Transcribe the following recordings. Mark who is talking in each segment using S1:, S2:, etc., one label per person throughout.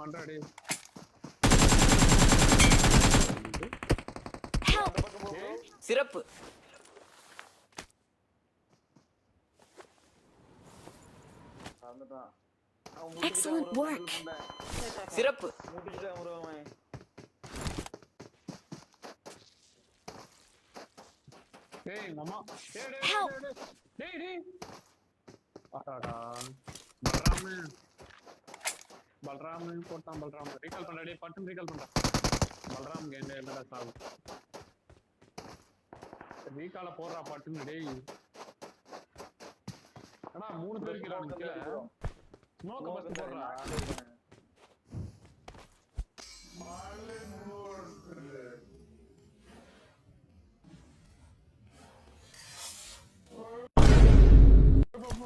S1: மண்டாடி
S2: சிறப்பு.
S3: Excellent work.
S2: சிறப்பு.
S1: டேய் மாமா டேய் ஆடாடா பல்ராம் போட்டான். பல்ராம் ரீகால் பண்ண டேய் பட்டன் ரீகால் பண்றா. பல்ராம் என்னடா சாவு ரீகால போடுறா பட்டுன்னு டேய். அண்ணா 3 பேர் கீழ நிக்கல. ஸ்மோக் பஸ் போடுறா.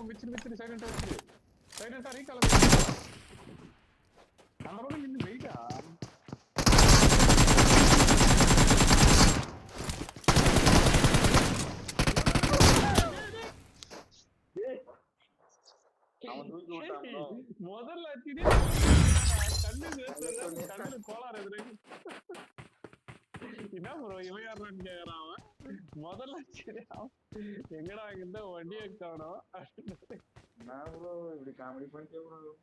S1: விச்சிரு சைலண்டா ரீகால அந்த ரோட நின்னு வெயிட்டா. முதல்ல கண்ணு கோளாறு என்ன ப்ரோ இவன் யாருன்னு கேக்குறான் அவன். முதல்ல எங்கடா இங்க வண்டியை காணோம்.
S4: நான் ப்ரோ இப்படி காமெடி பண்ணிட்டே ப்ரோ